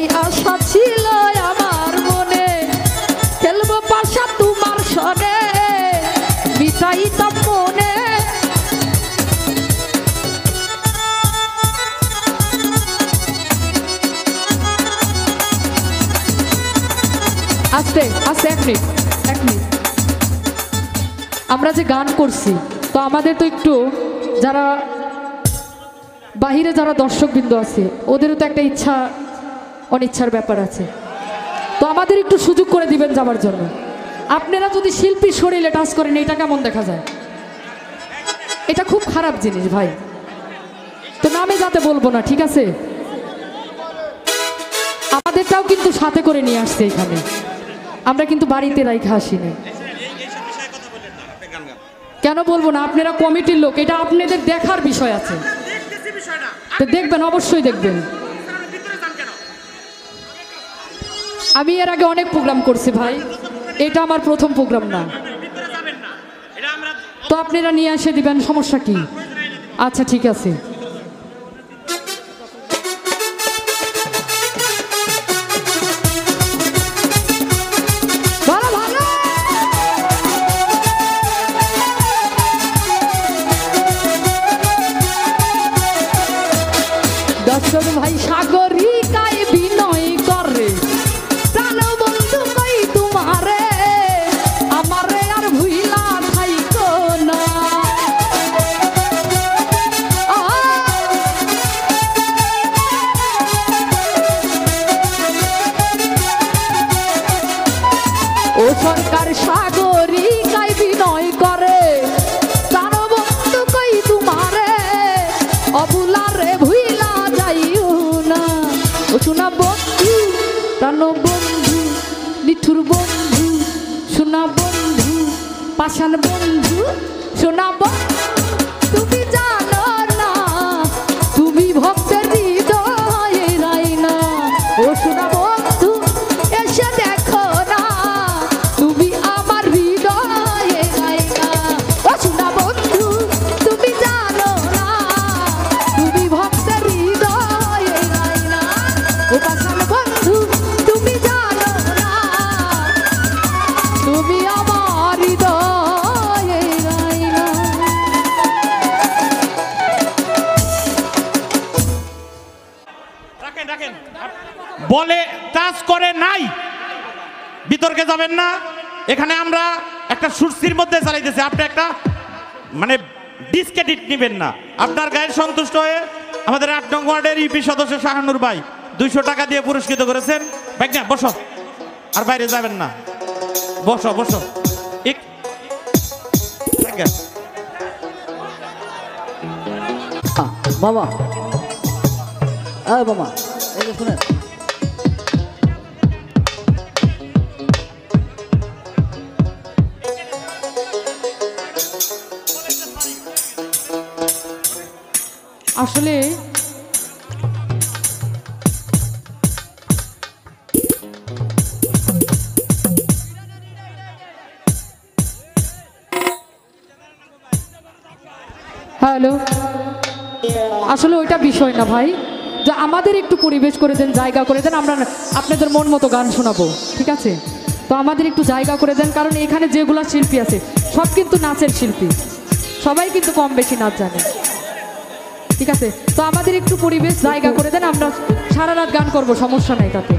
একটাই আশা ছিল আমার মনে, খেলবো পাশা তোমার সনে, মিটাইতাম মনে। আস্তে আস্তে, এক মিনিট। আমরা যে গান করছি, তো আমাদের তো একটু যারা বাহিরে যারা দর্শকবৃন্দ আছে ওদেরও তো একটা ইচ্ছা অনিচ্ছার ব্যাপার আছে, তো আমাদের একটু সুযোগ করে দিবেন যাওয়ার জন্য। আপনারা যদি শিল্পীর শরীরে টাচ করেন এটা কেমন দেখা যায়? এটা খুব খারাপ জিনিস ভাই, তো নামে যাতে বলবো না, ঠিক আছে? আমাদেরটাও কিন্তু সাথে করে নিয়ে আসছে এখানে, আমরা কিন্তু বাড়িতে রাইখা আসিনি। কেন বলবো না? আপনারা কমিটির লোক, এটা আপনাদের দেখার বিষয় আছে, তো দেখবেন, অবশ্যই দেখবেন। আমি এর আগে অনেক প্রোগ্রাম করছি ভাই, এটা আমার প্রথম প্রোগ্রাম না, তো আপনারা নিয়ে এসে দিবেন, সমস্যা কি? আচ্ছা ঠিক আছে। দর্শক ভাই সাগরিকায় বিনয় করে, প্রাণ বন্ধু কই তোমারে, আমারে আর ভুইলা থাইকো না। ও সরকার সাগরিকায় বিনয় করে, প্রাণ বন্ধু কই তোমারে, অবুলারে ভুইলা শোনা বন্ধু, প্রাণ বন্ধু, নিঠুর বন্ধু, শোনা বন্ধু, পাষাণ বন্ধু, শোনা বন্ধু, তুমি জানো না তুমি ভক্তের হৃদয়ে রাই না। ও শোনা বন্ধু এসে দেখো না তুমি আমার হৃদয়ে রাই না। ও শোনা বন্ধু তুমি জানো না তুমি ভক্তের হৃদয়ে রাই না। ও পাষাণ বন্ধু তুমি জানো না তুমি আমার হৃদয়ে রাই না। রাখেন বলে টাচ করে নাই, বিতর্কে যাবেন না। এখানে আমরা একটা সুরসির মধ্যে চালাইতেছি, আপনি একটা মানে ডিসক্রেডিট নেবেন না। আপনার গায়ে সন্তুষ্ট হয়ে আমাদের ৮ নং ওয়ার্ডের ইউপি সদস্য শাহানুর ভাই 200 টাকা দিয়ে পুরস্কৃত করেছেন। ভাইয়া বসো, আর বাইরে যাবেন না, বসো বসো। বাবা, বাবা এই যে শুনেন, আসলে হ্যালো, আসলে ওইটা বিষয় না ভাই, যে আমাদের একটু পরিবেশ করে দেন, জায়গা করে দেন, আমরা আপনাদের মন মতো গান শোনাবো, ঠিক আছে? তো আমাদের একটু জায়গা করে দেন, কারণ এখানে যেগুলা শিল্পী আছে সব কিন্তু নাচের শিল্পী, সবাই কিন্তু কম বেশি নাচ জানে, ঠিক আছে? তো আমাদের একটু পরিবেশ জায়গা করে দেন, আমরা সারা রাত গান করবো, সমস্যা নাই তাতে।